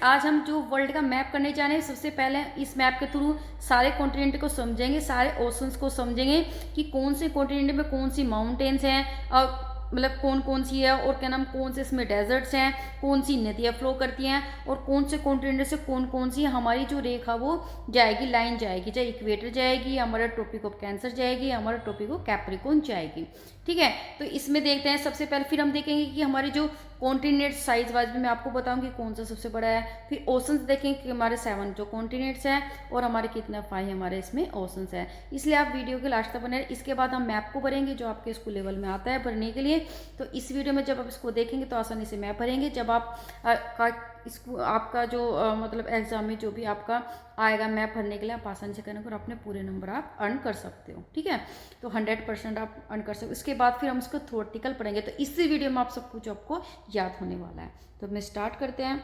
आज हम जो वर्ल्ड का मैप करने जा रहे हैं, सबसे पहले इस मैप के थ्रू सारे कॉन्टिनेंट को समझेंगे, सारे ओशंस को समझेंगे कि कौन से कॉन्टिनेंट में कौन सी माउंटेन्स हैं और मतलब कौन कौन सी है, और क्या नाम कौन से इसमें डेजर्ट्स हैं, कौन सी नदियाँ फ्लो करती हैं, और कौन से कॉन्टिनेंट से कौन कौन सी हमारी जो रेखा वो जाएगी, लाइन जाएगी, चाहे इक्वेटर जाएगी, हमारा ट्रॉपिक ऑफ कैंसर जाएगी, हमारा ट्रॉपिक ऑफ कैप्रिकॉर्न जाएगी। ठीक है, तो इसमें देखते हैं सबसे पहले, फिर हम देखेंगे कि हमारे जो कॉन्टिनेंट साइज वाइज भी मैं आपको बताऊंगी कौन सा सबसे बड़ा है। फिर ओशंस देखेंगे कि हमारे 7 जो कॉन्टिनेंट्स हैं और हमारे कितने 5 हमारे इसमें ओशंस हैं। इसलिए आप वीडियो के लास्ट तक बने। इसके बाद हम मैप को भरेंगे जो आपके स्कूल लेवल में आता है भरने के लिए। तो इस वीडियो में जब आप इसको देखेंगे तो आसानी से मैप भरेंगे। जब आप इसको आपका जो मतलब एग्जाम में जो भी आपका आएगा मैप भरने के लिए, आप आसानी से करेंगे और अपने पूरे नंबर आप अर्न कर सकते हो। ठीक है, तो 100% आप अर्न कर सकते हो। इसके बाद फिर हम इसको थ्योरेटिकल पढ़ेंगे, तो इसी वीडियो में आप सब कुछ आपको याद होने वाला है। तो मैं स्टार्ट करते हैं।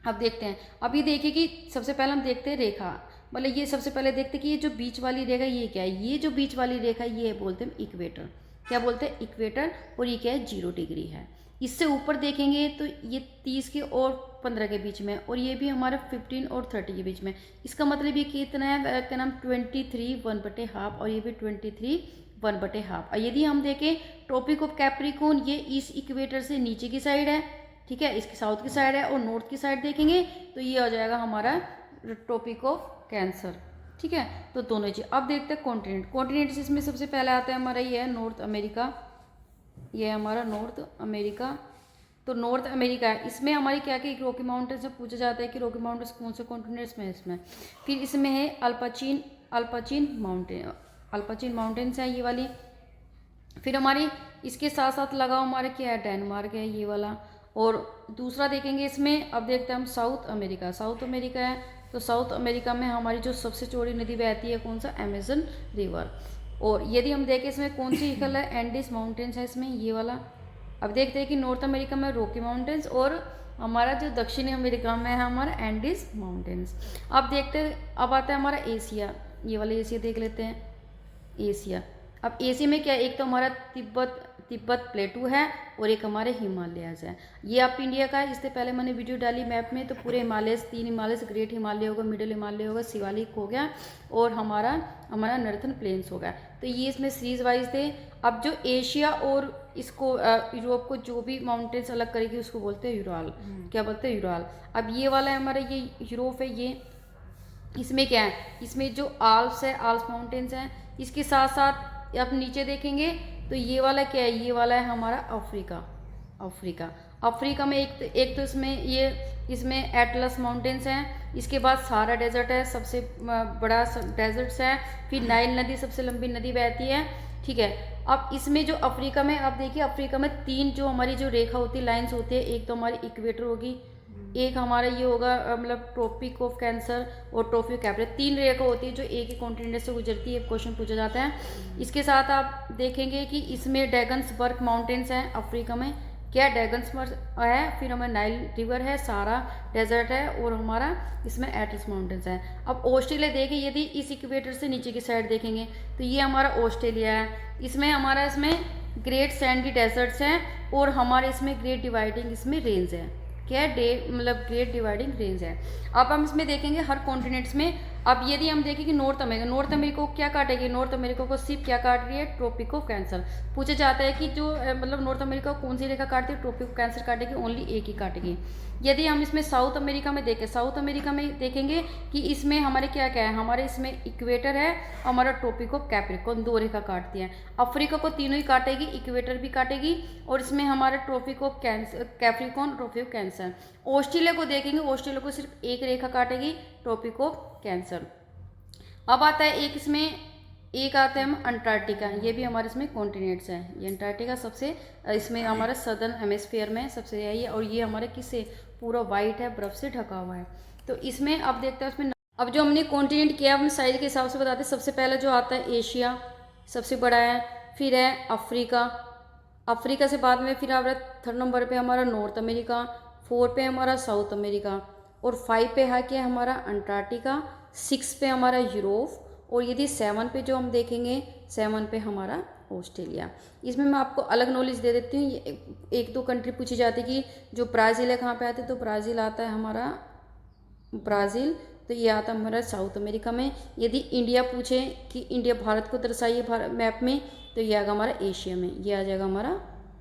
अब देखते हैं, अभी देखिए कि सबसे पहले हम देखते हैं रेखा, मतलब ये सबसे पहले देखते हैं कि ये जो बीच वाली रेखा ये क्या है। ये जो बीच वाली रेखा ये बोलते हैं इक्वेटर। क्या बोलते हैं? इक्वेटर। और ये क्या है? 0 डिग्री है। इससे ऊपर देखेंगे तो ये 30 के और 15 के बीच में, और ये भी हमारा 15 और 30 के बीच में। इसका मतलब ये कितना है, क्या नाम 23 1/2, और ये भी 23 1/2। और यदि हम देखें ट्रॉपिक ऑफ कैप्रिकॉर्न, ये इस इक्वेटर से नीचे की साइड है। ठीक है, इसकी साउथ की साइड है, और नॉर्थ की साइड देखेंगे तो ये हो जाएगा हमारा ट्रॉपिक ऑफ कैंसर। ठीक है, तो दोनों चीज। अब देखते हैं कॉन्टिनेंट। कॉन्टिनेंट्स इसमें सबसे पहले आता है हमारा ये है नॉर्थ अमेरिका। ये है हमारा नॉर्थ अमेरिका। तो नॉर्थ अमेरिका है, इसमें हमारी क्या क्या रॉकी माउंटेन से पूछा जाता है कि रॉकी माउंटेन्स कौन से कॉन्टिनेंट्स में है इसमें। फिर इसमें है अल्पाचीन माउंटेन्स है ये वाली। फिर हमारी इसके साथ साथ लगा हमारे क्या है, डेनमार्क है ये वाला। और दूसरा देखेंगे इसमें, अब देखते हैं हम साउथ अमेरिका है। तो साउथ अमेरिका में हमारी जो सबसे चौड़ी नदी बहती है कौन सा, अमेजन रिवर। और यदि हम देखें इसमें कौन सी निकल है, एंडीज माउंटेन्स है इसमें ये वाला। अब देखते हैं कि नॉर्थ अमेरिका में रॉकी माउंटेन्स, और हमारा जो दक्षिणी अमेरिका में है हमारा एंडीज माउंटेन्स। अब देखते हैं, अब आता है हमारा एशिया। ये वाला एशिया देख लेते हैं, एशिया। अब एशिया में क्या है, एक तो हमारा तिब्बत प्लेटू है, और एक हमारे हिमालयस है। ये आप इंडिया का है। इससे पहले मैंने वीडियो डाली मैप में, तो पूरे हिमालय 3 हिमालय, ग्रेट हिमालय होगा, मिडिल हिमालय होगा, शिवालिक हो गया, और हमारा नॉर्थर्न प्लेन्स हो गया। तो ये इसमें सीरीज वाइज थे। अब जो एशिया और इसको यूरोप को जो भी माउंटेन्स अलग करेगी उसको बोलते हैं यूराल। क्या बोलते हैं? यूराल। अब ये वाला है हमारा, ये यूरोप है। ये इसमें क्या है, इसमें जो आल्प्स है, आल्प्स माउंटेन्स हैं। इसके साथ साथ आप नीचे देखेंगे तो ये वाला क्या है, ये वाला है हमारा अफ्रीका में एक तो इसमें एटलस माउंटेन्स हैं। इसके बाद सारा डेजर्ट है, सबसे बड़ा डेजर्ट्स है। फिर नाइल नदी सबसे लंबी नदी बहती है। ठीक है, अब इसमें जो अफ्रीका में, आप देखिए अफ्रीका में 3 जो हमारी जो रेखा होती है, लाइन्स होती है। एक तो हमारी इक्वेटर होगी, एक हमारा ये होगा मतलब ट्रॉपिक ऑफ कैंसर और ट्रॉपिक कैप्रिकॉर्न। 3 रेखा होती है जो एक ही कॉन्टिनेंट से गुजरती है। क्वेश्चन पूछा जाता है। इसके साथ आप देखेंगे कि इसमें ड्रैगन्सबर्ग माउंटेन्स हैं अफ्रीका में। क्या ड्रैगन्सबर्ग है, फिर हमें नाइल रिवर है, सारा डेजर्ट है, और हमारा इसमें एटलस माउंटेन्स है। अब ऑस्ट्रेलिया देखिए, यदि इस इक्वेटर से नीचे की साइड देखेंगे तो ये हमारा ऑस्ट्रेलिया है। इसमें ग्रेट सैंडी डेजर्ट्स हैं, और हमारे इसमें ग्रेट डिवाइडिंग इसमें रेंज है। क्या है, मतलब ग्रेट डिवाइडिंग रेंज है। अब हम इसमें देखेंगे हर कॉन्टिनेंट्स में। अब यदि हम देखें कि नॉर्थ अमेरिका को क्या काटेगी, नॉर्थ अमेरिका को सिर्फ क्या काट रही है, ट्रॉपिक ऑफ कैंसर। पूछा जाता है कि जो मतलब नॉर्थ अमेरिका को कौन सी रेखा काटती है, ट्रॉपिक ऑफ कैंसर काटेगी, ओनली एक ही काटेगी। यदि हम इसमें साउथ अमेरिका में देखेंगे कि इसमें हमारे क्या क्या है, हमारे इसमें इक्वेटर है, हमारा ट्रॉपिक ऑफ कैप्रिकॉर्न, 2 रेखा काटती है। अफ्रीका को तीनों ही काटेगी, इक्वेटर भी काटेगी, और इसमें हमारा Tropic of Capricorn, Tropic of Cancer. Australia को देखेंगे, ऑस्ट्रेलिया को सिर्फ एक रेखा काटेगी, ट्रॉपिक ऑफ कैंसर। अब आता है एक आता है हम अंटार्कटिका। ये भी हमारे इसमें कॉन्टिनेंट्स हैं। ये अंटार्कटिका सबसे इसमें हमारा सदर्न हेमिस्फीयर में सबसे यही है, और ये हमारे किससे पूरा वाइट है, बर्फ से ढका हुआ है। तो इसमें अब देखते हैं उसमें, अब जो हमने कॉन्टिनेंट किया अपने साइज के हिसाब से बताते हैं। सबसे पहले जो आता है एशिया, सबसे बड़ा है। फिर है अफ्रीका से बाद में फिर आ रहा है 3rd नंबर पे हमारा नॉर्थ अमेरिका, 4 पे हमारा साउथ अमेरिका, और 5 पे है क्या हमारा अंटार्कटिका, 6 पे हमारा यूरोप, और यदि 7 पे जो हम देखेंगे 7 पे हमारा ऑस्ट्रेलिया। इसमें मैं आपको अलग नॉलेज दे देती हूँ। ये एक दो कंट्री पूछी जाती है कि जो ब्राज़ील है कहाँ पे आते हैं, तो ब्राज़ील आता है हमारा, ब्राज़ील तो ये आता है हमारा साउथ अमेरिका में। यदि इंडिया पूछे कि इंडिया भारत को दर्शाइए भारत मैप में, तो ये आएगा हमारा एशिया में, ये आ जाएगा हमारा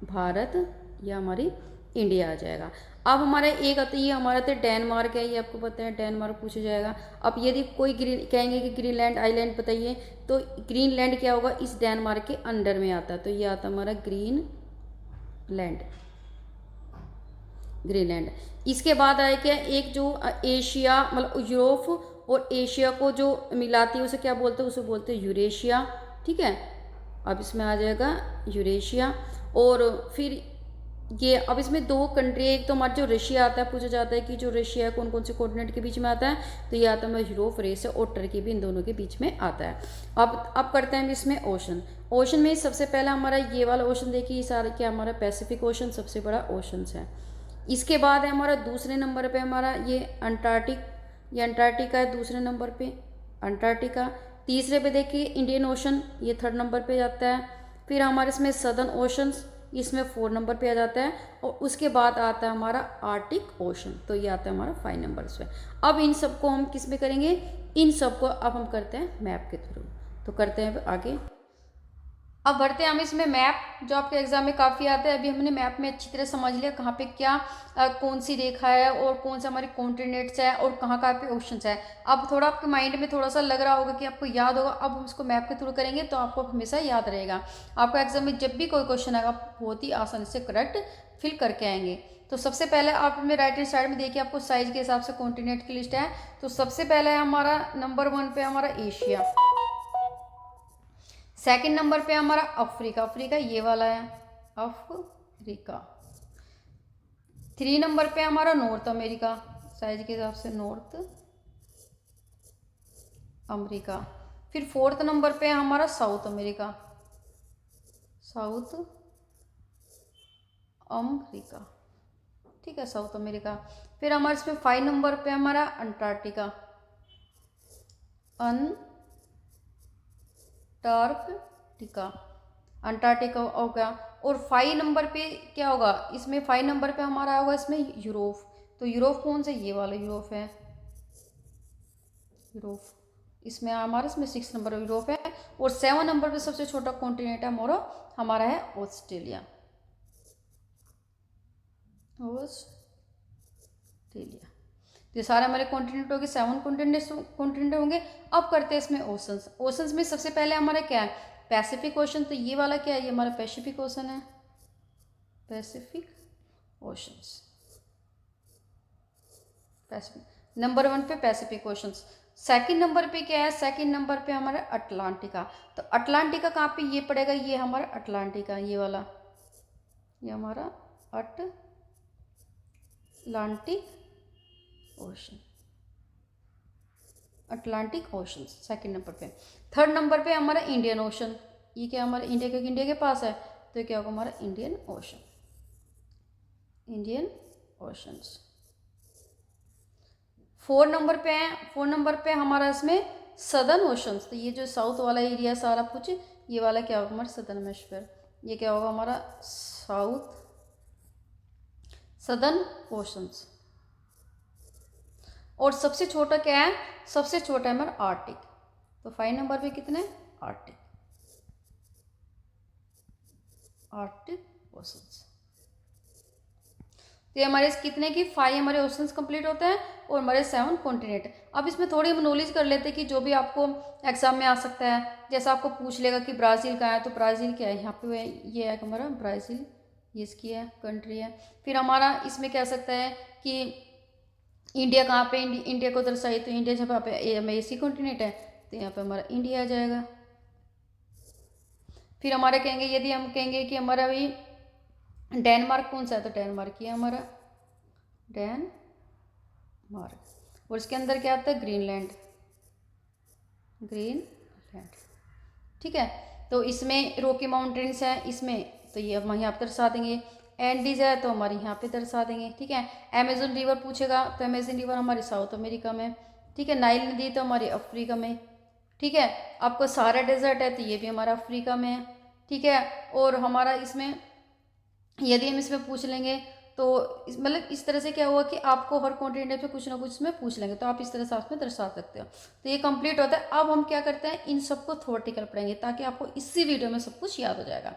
भारत, या हमारी इंडिया आ जाएगा। अब हमारा एक आता है, ये हमारा तो डेनमार्क है, ये आपको पता है डेनमार्क पूछा जाएगा। अब यदि कोई कहेंगे कि ग्रीनलैंड आइलैंड बताइए, तो ग्रीनलैंड क्या होगा, इस डेनमार्क के अंडर में आता है, तो ये आता है हमारा ग्रीनलैंड, ग्रीनलैंड। इसके बाद आए क्या, एक जो एशिया मतलब यूरोप और एशिया को जो मिलाती है उसे क्या बोलते हैं, उसे बोलते हैं यूरेशिया। ठीक है, अब इसमें आ जाएगा यूरेशिया। और फिर ये अब इसमें दो कंट्री है, एक तो हमारा जो रशिया आता है, पूछा जाता है कि जो रशिया है कौन कौन से कॉन्टिनेंट के बीच में आता है, तो ये आता है हमारा यूरोप, रेस और टर्की भी इन दोनों के बीच में आता है। अब करते हैं इसमें ओशन। ओशन में सबसे पहला हमारा ये वाला ओशन देखिए, सारा क्या हमारा पैसिफिक ओशन सबसे बड़ा ओशन है। इसके बाद है हमारा दूसरे नंबर पे हमारा ये अंटार्कटिक, ये अंटार्कटिका है दूसरे नंबर पे, अंटार्कटिका। तीसरे पे देखिए इंडियन ओशन, ये थर्ड नंबर पे जाता है। फिर हमारे इसमें सदर्न ओशंस, इसमें 4 नंबर पे आ जाता है। और उसके बाद आता है हमारा आर्टिक ओशन, तो ये आता है हमारा 5 नंबर पे। अब इन सबको हम किस में करेंगे, इन सबको अब हम करते हैं मैप के थ्रू। तो करते हैं आगे, अब बढ़ते हैं हम इसमें मैप, जो आपके एग्जाम में काफ़ी आता है। अभी हमने मैप में अच्छी तरह समझ लिया कहाँ पे क्या कौन सी रेखा है और कौन से हमारे कॉन्टिनेंट्स है और कहाँ कहाँ पे ओशंस है। अब थोड़ा आपके माइंड में थोड़ा सा लग रहा होगा कि आपको याद होगा, अब हम इसको मैप के थ्रू करेंगे तो आपको हमेशा याद रहेगा। आपका एग्जाम में जब भी कोई क्वेश्चन आएगा आप बहुत ही आसानी से करेक्ट फिल करके आएंगे। तो सबसे पहले आप अपने राइट हैंड साइड में देखिए, आपको साइज के हिसाब से कॉन्टिनेंट की लिस्ट है। तो सबसे पहले है हमारा नंबर 1 पे हमारा एशिया, सेकंड नंबर पे हमारा अफ्रीका, अफ्रीका ये वाला है अफ्रीका। 3 नंबर पे हमारा नॉर्थ अमेरिका, साइज के हिसाब से नॉर्थ अमेरिका। फिर 4th नंबर पे हमारा साउथ अमेरिका, साउथ अमेरिका। ठीक है, साउथ अमेरिका। फिर हमारे इसमें 5 नंबर पे हमारा अंटार्कटिका, अंटार्कटिका, अंटार्कटिका हो गया। और 5 नंबर पे क्या होगा, इसमें 5 नंबर पे हमारा होगा इसमें यूरोप। तो यूरोप कौन से, ये वाला यूरोप है, यूरोप। इसमें हमारा इसमें 6 नंबर यूरोप है। और 7 नंबर पे सबसे छोटा कॉन्टिनेंट है हमारा है ऑस्ट्रेलिया, ऑस्ट्रेलिया। ये सारे हमारे कॉन्टिनेंट हो गए, 7 कॉन्टिनेंट होंगे। अब करते हैं इसमें ओशंस। ओशंस में सबसे पहले हमारा क्या है, पैसिफिक ओशन। तो ये वाला क्या है, ये हमारा पैसिफिक ओशन है, पैसिफिक ओशंस, पैसिफिक। नंबर 1 पे पैसिफिक ओशंस। सेकंड नंबर पे क्या है, सेकंड नंबर पे हमारा अटलांटिका। तो अटलांटिका कहाँ पे ये पड़ेगा, ये हमारा अटलांटिका, ये वाला, ये हमारा Atlantic ocean, Atlantic ocean second number पे। थर्ड नंबर पे हमारा इंडियन ओशन, ये क्या हमारा इंडिया के पास है, तो क्या होगा हमारा Indian ocean, Indian oceans. 4 number पे है, 4 नंबर पे हमारा इसमें सदर्न ओशंस। तो ये जो साउथ वाला एरिया सारा कुछ, ये वाला क्या होगा हमारा सदर्न हेमिस्फीयर, ये क्या होगा हमारा साउथ सदर्न ओशंस। और सबसे छोटा क्या है, सबसे छोटा है हमारा आर्टिक। तो 5 नंबर पे कितने, आर्टिक, आर्टिक ओशंस। तो ये हमारे कितने की 5 हमारे ओशंस कंप्लीट होते हैं और हमारे 7 कॉन्टिनेंट। अब इसमें थोड़ी हम नॉलेज कर लेते हैं कि जो भी आपको एग्जाम में आ सकता है। जैसा आपको पूछ लेगा कि ब्राज़ील कहाँ है, तो ब्राज़ील क्या है, यहाँ पे ये है हमारा ब्राज़ील, ये इसकी है कंट्री है। फिर हमारा इसमें क्या सकता है कि इंडिया कहाँ पे, इंडिया को दर्शाइए, तो इंडिया जब यहाँ पे एसी कॉन्टिनेंट है, तो यहाँ पे हमारा इंडिया आ जाएगा। फिर हमारा कहेंगे, यदि हम कहेंगे कि हमारा भी डेनमार्क कौन सा है, तो डेनमार्क ही है हमारा, डेनमार्क। और इसके अंदर क्या आता है, ग्रीनलैंड, ग्रीनलैंड। ठीक है, तो इसमें रॉकी माउंटेन्स है इसमें, तो ये हम यहाँ पर दर्शा देंगे। एंडीज है तो हमारे यहाँ पे दर्शा देंगे। ठीक है, अमेजन रिवर पूछेगा तो अमेजन रिवर हमारी साउथ अमेरिका में। ठीक है, नाइल नदी तो हमारी अफ्रीका में। ठीक है, आपको सहारा डेजर्ट है तो ये भी हमारा अफ्रीका में है। ठीक है। और हमारा इसमें यदि हम इसमें पूछ लेंगे तो मतलब इस तरह से क्या हुआ कि आपको हर कॉन्टिनेंट पे कुछ ना कुछ इसमें पूछ लेंगे, तो आप इस तरह से उसमें दर्शा सकते हो। तो ये कंप्लीट होता है। अब हम क्या करते हैं, इन सबको थ्योरेटिकल पढ़ेंगे ताकि आपको इसी वीडियो में सब कुछ याद हो जाएगा।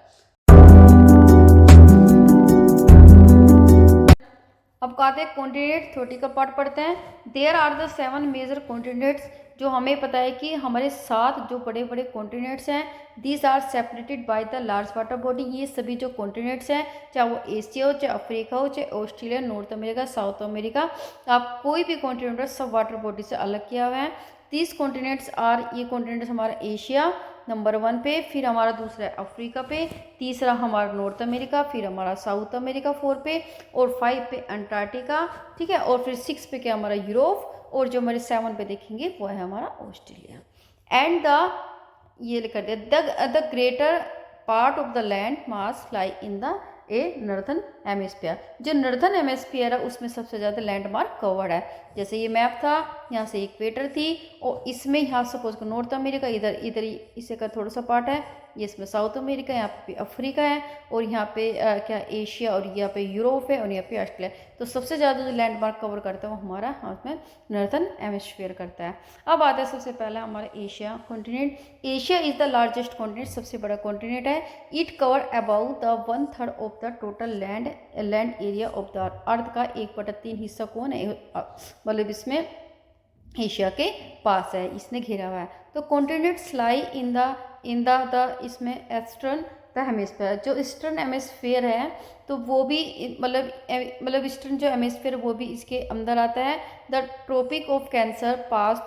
अब कहते हैं कॉन्टिनेंट थ्योरेटिकल पार्ट पढ़ते हैं। There are the 7 major continents, जो हमें पता है कि हमारे 7 जो बड़े बड़े कॉन्टिनेंट्स हैं, these are separated by the large water body. ये सभी जो कॉन्टिनेंट्स हैं, चाहे वो एशिया हो, चाहे अफ्रीका हो, चाहे Australia, north America, south America, आप कोई भी कॉन्टिनेंट हो, सब वाटर बॉडी से अलग किया हुआ है। तीस कॉन्टिनेंट्स आर, ये कॉन्टिनेंट्स हमारा एशिया नंबर 1 पे, फिर हमारा दूसरा है अफ्रीका पे, तीसरा हमारा नॉर्थ अमेरिका, फिर हमारा साउथ अमेरिका 4 पे, और 5 पे अंटार्कटिका, ठीक है, और फिर 6 पे क्या हमारा यूरोप, और जो हमारे 7 पे देखेंगे वो है हमारा ऑस्ट्रेलिया। एंड द, ये लिख दिया, the greater part of the land mass lie in the A northern hemisphere. जो नॉर्थन हेमिस्फीयर है उसमें सबसे ज़्यादा लैंडमार्क कवर्ड है। जैसे ये मैप था, यहाँ से इक्वेटर थी, और इसमें यहाँ सपोज को नॉर्थ अमेरिका, इधर इधर इसे का थोड़ा सा पार्ट है, ये इसमें साउथ अमेरिका, यहाँ पे अफ्रीका है, और यहाँ पे क्या एशिया, और यहाँ पे यूरोप है, और यहाँ पे ऑस्ट्रेलिया। तो सबसे ज़्यादा जो लैंडमार्क कवर करता है वो हमारा उसमें नॉर्थन हेमिस्फीयर करता है। अब आता है सबसे पहला हमारा Asia continent. Asia is the largest continent, सबसे बड़ा कॉन्टिनेंट है। It cover about the 1/3 of the total land area of the earth का 1/3 हिस्सा कौन है, मतलब इसमें एशिया के पास है, इसने घेरा हुआ है। तो कॉन्टिनेंट्स लाई इन द इसमें ईस्टर्न द हेमिस्फीयर। जो ईस्टर्न हेमिस्फीयर है तो वो भी मतलब ईस्टर्न जो हेमिस्फीयर वो भी इसके अंदर आता है। The Tropic of Cancer pass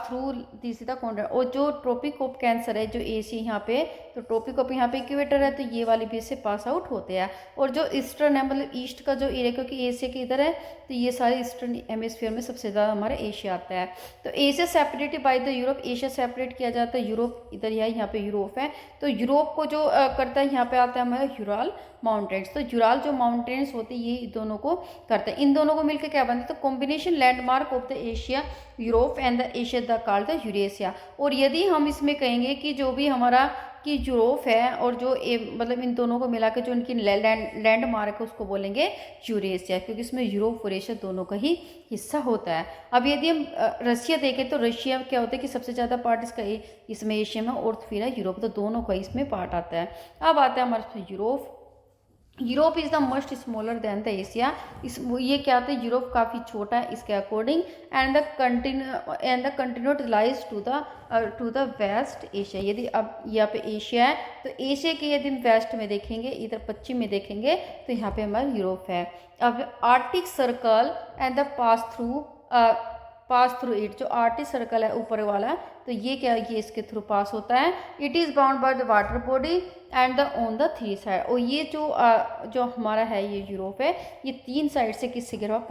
through this the continent. और जो ट्रॉपिक ऑफ कैंसर है जो एशिया यहाँ पे, तो ट्रॉपिक ऑफ यहाँ पे इक्वेटर है, तो ये वाली भी इससे पास आउट होते हैं। और जो ईस्टर्न है मतलब ईस्ट का जो एरिया, क्योंकि एशिया के इधर है, तो ये सारे ईस्टर्न हेमिस्फीयर में सबसे ज़्यादा हमारा एशिया आता है। तो Asia separated by the Europe, Asia separate किया जाता है, यूरोप इधर है, यहाँ पे यूरोप है। तो यूरोप को जो करता है, यहाँ पे आता है हमारा यूराल माउंटेन्स। तो यूराल जो माउंटेन्स होते हैं ये दोनों को करते हैं। इन दोनों को मिलकर क्या बनता है, तो combination landmark of the Asia Europe and the Asia the called the Eurasia. और यदि हम इसमें कहेंगे कि जो भी हमारा कि यूरोप है और जो मतलब इन दोनों को मिला के जो इनकी लैंड मार्क है उसको बोलेंगे यूरेशिया, क्योंकि इसमें यूरोप और एशिया दोनों का ही हिस्सा होता है। अब यदि हम रशिया देखें तो रशिया क्या होता है कि सबसे ज़्यादा पार्ट इसका इसमें एशिया में, और फिर है यूरोप, तो दोनों का इसमें पार्ट आता है। अब आता है हमारे Europe. Europe is the must smaller than the Asia. ये क्या होता है, यूरोप काफ़ी छोटा है इसके according. And the continent lies to the west Asia. यदि अब यहाँ पे एशिया है तो एशिया के यदि हम वेस्ट में देखेंगे, इधर पश्चिम में देखेंगे, तो यहाँ पे हमारा यूरोप है। अब Arctic circle and the pass through it. जो आर्टिक सर्कल है ऊपर वाला, तो ये क्या है, ये इसके थ्रू पास होता है। It is bound by the water body and the on the 3 side. और ये जो हमारा है ये यूरोप है, ये 3 साइड से किससे घिरा हुआ,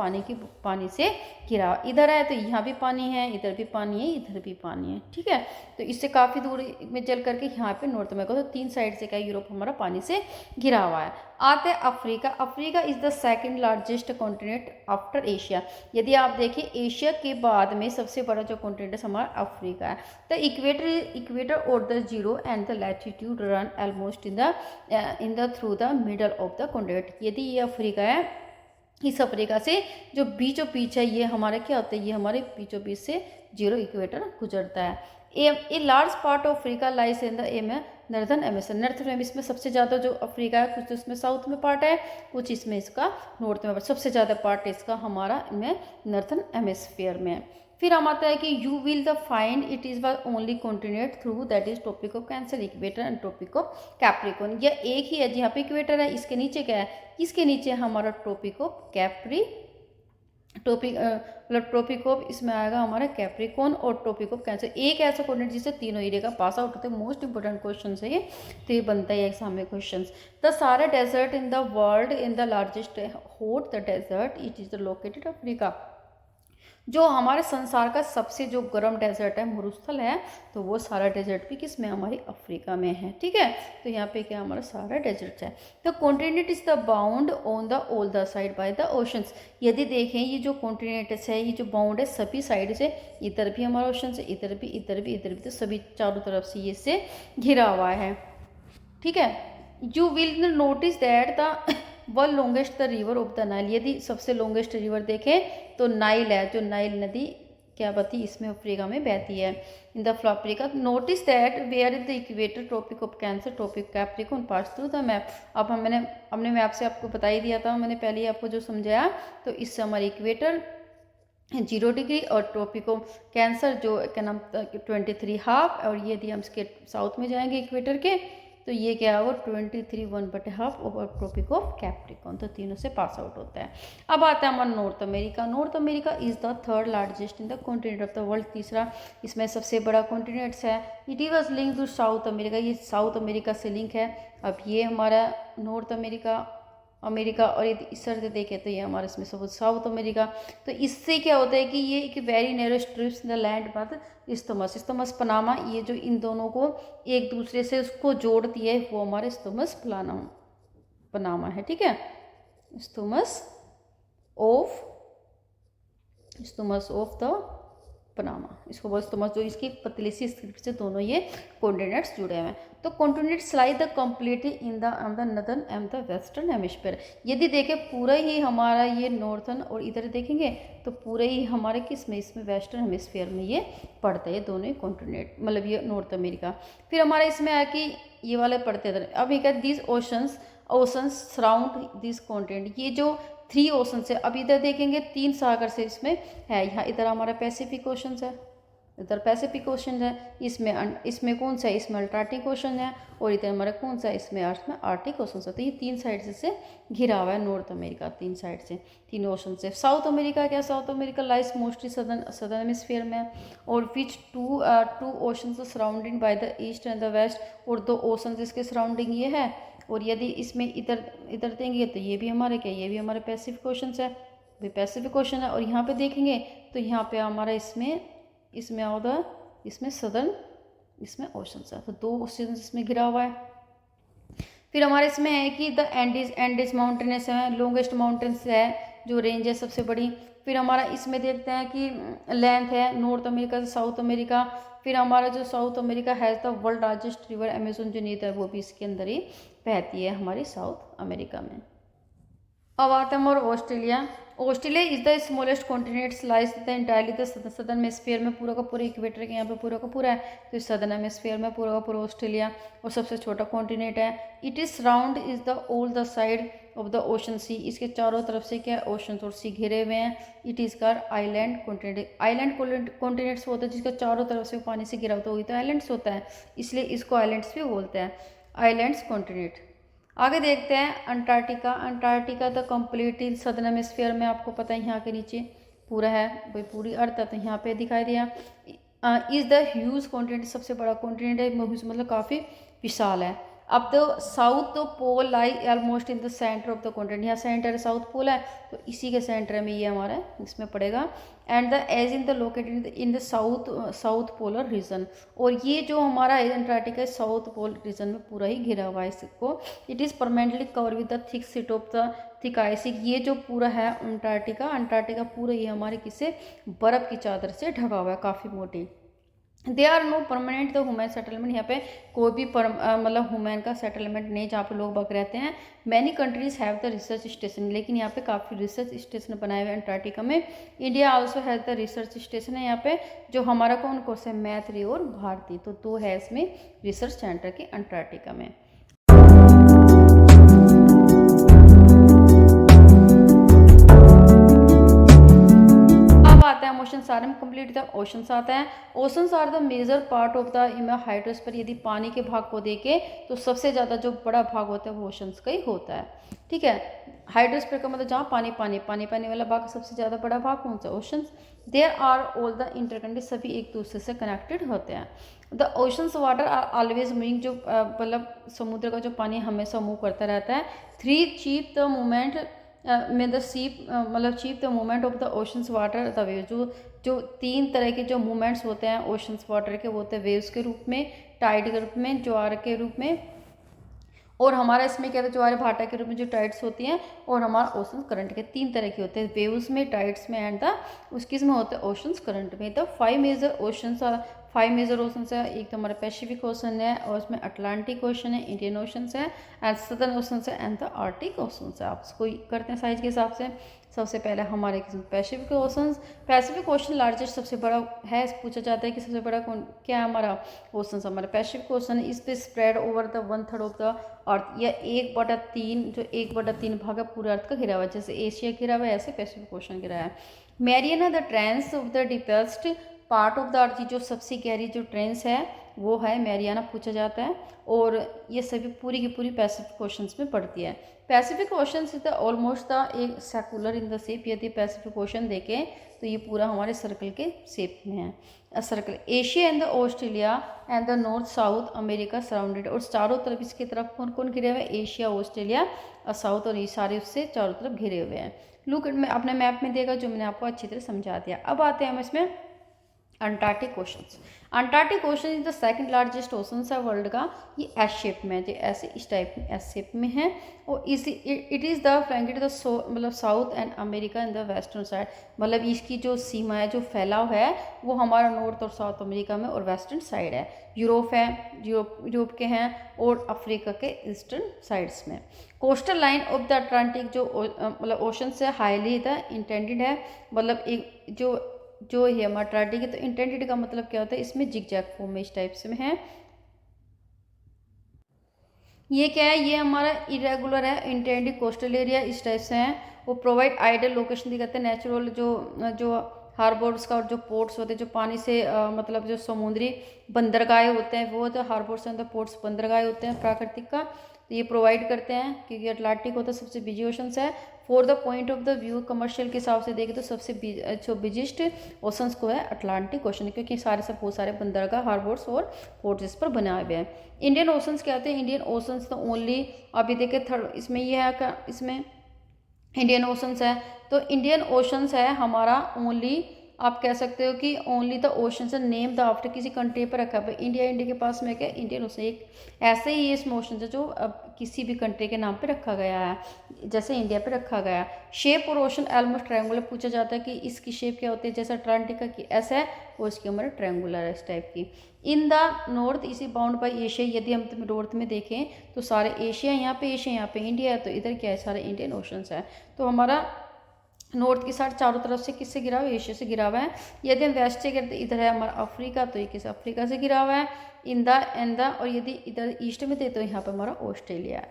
पानी से घिरा हुआ। इधर है तो यहाँ भी पानी है, इधर भी पानी है, इधर भी पानी है, ठीक है। तो इससे काफ़ी दूर में चल करके यहाँ पे नॉर्थ अमेरिका, तो 3 साइड से क्या यूरोप हमारा पानी से घिरा हुआ है। आते हैं Africa. Africa is the second largest continent after Asia. यदि आप देखें एशिया के बाद में सबसे बड़ा जो कॉन्टिनेंट है हमारा अफ्रीका है। द इक्वेटर और the zero and the latitude run almost in the through the middle of the continent. यदि ये अफ्रीका है, इस अफ्रीका से जो बीचों बीच है ये हमारा क्या होता है, ये हमारे बीचों बीच से जीरो इक्वेटर गुजरता है। A large part of Africa lies in the um northern hemisphere. Northern hemisphere में सबसे ज़्यादा जो अफ्रीका है, कुछ तो इसमें साउथ में पार्ट है, कुछ इसमें इसका नॉर्थ में, सबसे ज़्यादा पार्ट इसका हमारा इनमें नॉर्थन हेमिस्फीयर में। फिर हम आता है कि you will the find it is the only continent through that is Tropic of Cancer, equator and Tropic of Capricorn. यह एक ही है जहाँ पे इक्वेटर है, इसके नीचे क्या है, इसके नीचे हमारा ट्रॉपिक ऑफ ट्रॉपिक ऑफ इसमें आएगा हमारा कैप्रिकॉर्न और ट्रॉपिक ऑफ कैंसर। एक ऐसा कॉर्डिनेट जिससे तीनों एरिया का पास आउट होता है। मोस्ट इंपोर्टेंट क्वेश्चन है ये, तो ये बनता है एग्जाम में question. The Sahara desert in the world in the largest hot the desert it is the located Africa. जो हमारे संसार का सबसे जो गर्म डेजर्ट है, मरुस्थल है, तो वो सारा डेजर्ट भी किस में, हमारी अफ्रीका में है, ठीक है। तो यहाँ पे क्या हमारा सारा डेजर्ट है। The continent is the bound on the all the side by the oceans. यदि देखें ये जो कॉन्टिनेंट है, ये जो बाउंड है सभी साइड से, इधर भी हमारा ओशन है, इधर भी, इधर भी, इधर भी, तो सभी चारों तरफ से ये से घिरा हुआ है। ठीक है। You will notice that the one longest the river of the Nile, यदि सबसे लॉन्गेस्ट रिवर देखें तो नाइल है, जो नाइल नदी क्या बहती इसमें अफ्रीका में बहती है, in the Africa. Notice that where is the equator, Tropic of Cancer, Tropic Capricorn pass through the map. अब मैंने अपने मैप से आपको बता ही दिया था, मैंने पहले ही आपको जो समझाया, तो इससे हमारी इक्वेटर 0 डिग्री और ट्रॉपिक ऑफ कैंसर जो क्या नाम 23½ और ये यदि हम इसके साउथ में जाएंगे इक्वेटर के तो ये क्या होगा 23½ ओवर ट्रॉपिक ऑफ कैप्रिकॉर्न, तो तीनों से पास आउट होता है। अब आता है हमारा North America. North America is the third largest in the continent of the world, तीसरा इसमें सबसे बड़ा कॉन्टिनेंट्स है। It was link to South America, ये साउथ अमेरिका से लिंक है। अब ये हमारा नॉर्थ अमेरिका और यदि इस तरह से देखें तो ये हमारा इसमें सब साउथ अमेरिका। तो इससे क्या होता है कि ये एक very narrow strips in the land बात इस्तमस पनामा, ये जो इन दोनों को एक दूसरे से उसको जोड़ती है वो हमारे इस्तमस पनामा है। ठीक है, इस्तमस ऑफ द पनामा, इसको बहुत इस्तमस, जो इसकी पतली सी स्क्रिप्ट से दोनों ये कॉन्टिनेंट्स जुड़े हुए हैं। तो continents lie the completely in the northern and the western hemisphere. यदि देखें पूरा ही हमारा ये नॉर्थन और इधर देखेंगे तो पूरे ही हमारे किस में इसमें वेस्टर्न हेमिस्फीयर में ये पड़ते हैं दोनों ही कॉन्टिनेंट, मतलब ये नॉर्थ अमेरिका। फिर हमारे इसमें आया कि ये वाले पड़ते हैं। अब ये कहते this oceans surround this continent, ये जो 3 ओशन है। अब इधर देखेंगे 3 सागर से इसमें है, यहाँ इधर हमारा पैसिफिक ओशन है, इधर पैसिफिक ओशन है, इसमें कौन सा है, इसमें अल्टार्कटिक ओशन है, और इधर हमारा कौन सा है, इसमें आर्कटिक ओशन है। तो ये 3 साइड से घिरा हुआ है नॉर्थ अमेरिका, 3 साइड से 3 ओशन से। साउथ अमेरिका क्या, South America lies mostly southern hemisphere में, और which two ocean surrounding by the east and the west, और 2 ओशन इसके सराउंडिंग ये है। और यदि इसमें इधर देंगे तो ये भी हमारे क्या, ये भी हमारे पैसिफिक ओशन है, भी पैसिफिक ओशन है। और यहाँ पे देखेंगे तो यहाँ पे हमारा इसमें होगा, इसमें सदर्न इसमें ओशन है, तो 2 ओशन इसमें घिरा हुआ है। फिर हमारे इसमें है कि द एंडीज माउंटेन्स है, लॉन्गेस्ट माउंटेन्स है, जो रेंज है सबसे बड़ी। फिर हमारा इसमें देखते हैं कि लेंथ है नॉर्थ अमेरिका से साउथ अमेरिका। फिर हमारा जो साउथ अमेरिका है the world largest river Amazon जो नीत है वो भी इसके अंदर ही बहती है हमारी साउथ अमेरिका में। अब आते हैं हमारे Australia is the smallest continents lies the entirely the southern hemisphere में, पूरा का पूरा इक्वेटर के यहाँ पे पूरा का पूरा है, तो सदर्न हेमिस्फीयर में पूरा का पूरा ऑस्ट्रेलिया और सबसे छोटा कॉन्टिनेंट है। It is surround is the all the side of the ocean sea, इसके चारों तरफ से क्या ओशन और सी घिरे हुए हैं। It is car island continents होता है जिसका चारों तरफ से पानी से घिरा होता है, वही तो आइलैंड्स होता है, इसलिए इसको आइलैंड्स भी बोलते हैं, आइलैंड्स कॉन्टिनेंट। आगे देखते हैं Antarctica the completely southern hemisphere में, आपको पता है यहाँ के नीचे पूरा है भाई, पूरी अर्थ है, तो यहाँ पे दिखाई दिया। इज द ह्यूज कॉन्टिनेंट, सबसे बड़ा कॉन्टिनेंट है, मतलब काफ़ी विशाल है। अब the South Pole lie almost in the centre of the continent, यहाँ सेंटर साउथ पोल है तो इसी के सेंटर में ये हमारा इसमें पड़ेगा। And the edge in the located in the south polar region, और ये जो हमारा अंटार्कटिका साउथ पोल रीजन में पूरा ही घिरा हुआ है इसको। It is permanently cover with the thick sheet of the thick ice, ये जो पूरा है अंटार्कटिका पूरा ही हमारे किसी बर्फ़ की चादर से ढका हुआ है, काफ़ी मोटी। They are no permanent the human settlement, यहाँ पे कोई भी मतलब ह्यूमन का सेटलमेंट नहीं जहाँ पे लोग बग रहते हैं। Many countries have the research station, लेकिन यहाँ पे काफ़ी रिसर्च स्टेशन बनाए हुए हैं अंटार्कटिका में। India also has the research station है यहाँ पे, जो हमारा कौन कौन से मैत्री और भारती, तो 2 है इसमें रिसर्च सेंटर के अंटार्कटिका में। Oceans are complete the oceans आता है। Oceans are the major part of the hydrosphere, यदि पानी के भाग को देखे तो सबसे ज़्यादा जो बड़ा भाग होता है वो ओशंस का ही होता है। ठीक है, हाइड्रोस्फीयर का मतलब जहाँ पानी वाला भाग, सबसे ज़्यादा बड़ा भाग कौन सा, oceans. There are all the interconnected, सभी एक दूसरे से कनेक्टेड होते हैं। The oceans water are always moving, जो मतलब समुद्र का जो पानी हमेशा मूव करता रहता है। 3 चीप द मूवमेंट में the cheap the movement of the oceans water the wave, जो 3 तरह के जो मूवमेंट्स होते हैं ओशंस वाटर के, वो होते हैं वेव्स के रूप में, टाइड के रूप में, ज्वार के रूप में, और हमारा इसमें क्या था ज्वार भाटा के रूप में जो टाइड्स होती हैं, और हमारा ओशन करंट के 3 तरह के होते हैं, वेव्स में, टाइड्स में, एंड द उसकी इसमें होते हैं ओशंस करंट में। The 5 major oceans are 5 major oceans है। एक तो हमारा पैसिफिक ओशन है और उसमें अटलांटिक ओशन है, इंडियन ओशंस है एंड सदर्न ओशंस है एंड द आर्टिक ओशंस है। आप इसको करते हैं साइज के हिसाब से। सबसे पहले हमारे Pacific oceans, Pacific ocean largest सबसे बड़ा है। पूछा जाता है कि सबसे बड़ा कौन क्या है हमारा ओशंस, हमारा पैसिफिक ओशन। इस पे spread over the 1/3 of the earth, या 1/3 जो 1/3 भाग है पूरे अर्थ का घिरा हुआ है। जैसे एशिया घिरा हुआ है ऐसे पैसिफिक ओशन घिरा है। Mariana the trench of the deepest part of the earth, जो सबसे गहरी जो ट्रेंच है वो है मैरियाना पूछा जाता है। और ये सभी पूरी की पूरी पैसिफिक ओशंस में पड़ती है। Pacific ocean is the almost the एक सर्कुलर इन द शेप। यदि पैसिफिक ओशन देखें तो ये पूरा हमारे सर्कल के शेप में है। Circle Asia and the Australia and the north south America surrounded, और चारों तरफ इसकी तरफ कौन कौन घिरे हुए हैं, एशिया, ऑस्ट्रेलिया और साउथ, और ये सारे उससे चारों तरफ घिरे हुए हैं। लुक में अपने मैप में देगा जो मैंने आपको अच्छी तरह समझा दिया। अब आते हैं हम इसमें Antarctic oceans. Antarctic ocean is the second largest ocean है वर्ल्ड का। ये एस शेप में है, जो ऐसे इस टाइप में एस शेप में है। और इट इज़ द फ्लैंकेड द मतलब south and America in the western side, मतलब इसकी जो सीमा है, जो फैलाव है वो हमारा नॉर्थ और साउथ अमेरिका में और वेस्टर्न साइड है। यूरोप है, यूरोप के हैं, और अफ्रीका के ईस्टर्न साइड्स में। Coastal line of the Atlantic जो मतलब ओशन से हाईली द इंटेंडेड है, मतलब एक जो है हमारा अटलांटिक है तो इंटेंडेड का मतलब क्या होता है, इसमें जिगजैग फॉर्म में इस टाइप से में है। ये क्या है, ये हमारा इरेगुलर है, इंटेंडेड कोस्टल एरिया इस टाइप से है। वो प्रोवाइड आइडियल लोकेशन दिखाते हैं, नेचुरल जो हार्बर्स का और जो पोर्ट्स होते हैं, जो पानी से मतलब जो समुद्री बंदरगाह होते हैं वो तो हार्बर्स एंड द पोर्ट्स बंदरगाह होते हैं प्राकृतिक का, तो ये प्रोवाइड करते हैं। क्योंकि अटलांटिक होता है सबसे बिजी ओशंस है। For the point of the view commercial के हिसाब से देखें तो सबसे जो बिजिस्ट ओशंस को है अटलांटिक ओशन, क्योंकि सारे सब बहुत सारे बंदरगाह, हार्बर्स और पोर्ट्स इस पर बनाए हुए हैं। इंडियन ओशंस क्या होते हैं, इंडियन ओशंस तो ओनली अभी देखें थर्ड इसमें ये है क्या, इसमें इंडियन ओशंस है तो इंडियन ओशंस है हमारा ओनली, आप कह सकते हो कि only the oceans name the after किसी कंट्री पर रखा है। इंडिया के पास में क्या इंडियन ओशन, एक ऐसे ही ये ओशन है जो अब किसी भी कंट्री के नाम पे रखा गया है, जैसे इंडिया पे रखा गया है। शेप और ओशन ऑलमोस्ट ट्रायंगुलर, पूछा जाता है कि इसकी शेप क्या होती है, जैसा अटलांटिक की ऐसा है और इसकी हमारा ट्रायंगुलर है इस टाइप की। इन द नॉर्थ इसी बाउंड बाई एशिया, यदि हम नॉर्थ में देखें तो सारे एशिया यहाँ पे, एशिया यहाँ पे इंडिया है, तो इधर क्या है सारे इंडियन ओशंस है। तो हमारा नॉर्थ की साइड चारों तरफ से किससे गिरा हुआ है, एशिया से गिरा हुआ है। यदि हम वेस्ट से गिरते इधर है हमारा अफ्रीका, तो ये किस अफ्रीका से गिरा हुआ है इन द एंड द, और यदि इधर ईस्ट में देते तो यहाँ पे हमारा ऑस्ट्रेलिया है।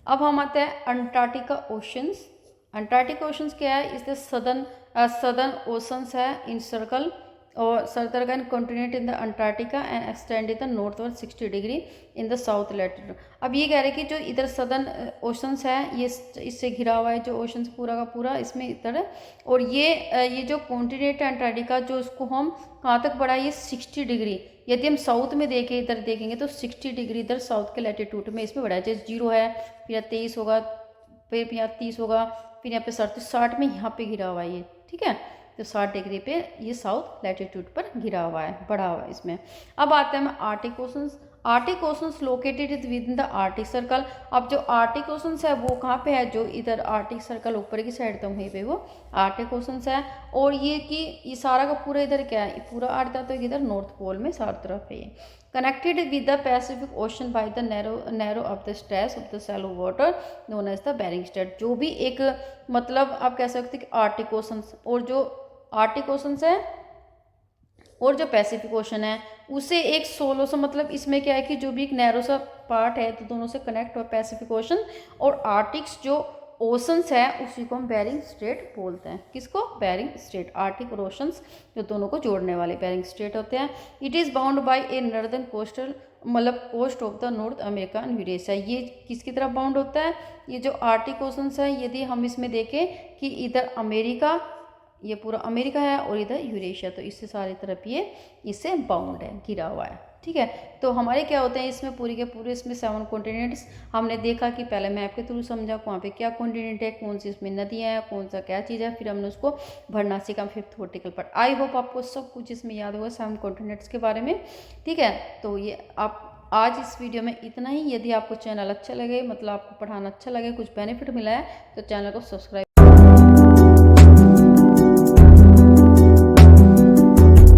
अब हम आते हैं अंटार्कटिका ओशंस। अंटार्कटिक ओशंस क्या है, इस द सदर्न ओशंस है इन सर्कल और circle continent in the Antarctica and extend in the northward 60 degree in the south latitude. अब ये कह रहे हैं कि जो इधर सदर्न ओशंस है ये इससे घिरा हुआ है, जो ओशंस पूरा का पूरा इसमें इधर, और ये जो कॉन्टिनेंट है अंटार्कटिका जो उसको हम कहाँ तक बढ़ा, ये 60 डिग्री। यदि हम साउथ में देखें इधर देखेंगे तो 60 डिग्री इधर साउथ के लैटिट्यूड में इसमें बढ़ा है। जैसे 0 है, फिर यहाँ 23 होगा, फिर यहाँ 30 होगा, फिर यहाँ पे 60 में यहाँ पे घिरा हुआ है ये, ठीक है। तो 60 डिग्री पे ये साउथ लैटिट्यूड पर घिरा हुआ है, बढ़ा हुआ है इसमें। अब आते हैं Arctic oceans. Arctic oceans located with in the Arctic circle. अब जो आर्टिक ओशंस है वो कहाँ पे है, जो इधर आर्टिक सर्कल ऊपर की साइड तो वहीं पे वो आर्टिक ओशंस है। और ये कि ये सारा का पूरा इधर क्या है, पूरा अर्थ तो इधर नॉर्थ पोल में चारों तरफ है। Connected with the Pacific Ocean by the narrow of the stress of the shallow water known as the Bering Strait. जो भी एक मतलब आप कह सकते हैं कि आर्टिक ओशंस और जो आर्टिक ओशंस है और जो पैसिफिक ओशन है उसे एक सोलो सा, मतलब इसमें क्या है कि जो भी एक नैरो सा पार्ट है तो दोनों से कनेक्ट हुआ पैसिफिक ओशन और आर्टिक्स जो ओशंस है उसी को हम बेरिंग स्ट्रेट बोलते हैं। किसको, बेरिंग स्ट्रेट। आर्टिक और ओशंस जो दोनों को जोड़ने वाले बेरिंग स्ट्रेट होते हैं। It is bound by a northern coastal मतलब coast of the North America and Eurasia. ये किसकी तरफ बाउंड होता है, ये जो आर्टिक ओशंस है, यदि हम इसमें देखें कि इधर अमेरिका, ये पूरा अमेरिका है और इधर यूरेशिया, तो इससे सारी तरफ ये इससे बाउंड है, घिरा हुआ है, ठीक है। तो हमारे क्या होते हैं इसमें पूरी के पूरे इसमें 7 कॉन्टिनेंट्स हमने देखा कि पहले मैप के थ्रू समझा वहाँ पे क्या कॉन्टिनेंट है, कौन सी इसमें नदियाँ हैं, कौन सा क्या चीज़ है, फिर हमने उसको भरना सीखा फिफ्थ वर्टिकल पर। आई होप आपको सब कुछ इसमें याद होगा 7 कॉन्टिनेंट्स के बारे में, ठीक है। तो ये आप आज इस वीडियो में इतना ही। यदि आपको चैनल अच्छा लगे, मतलब आपको पढ़ाना अच्छा लगे, कुछ बेनिफिट मिला है तो चैनल को सब्सक्राइब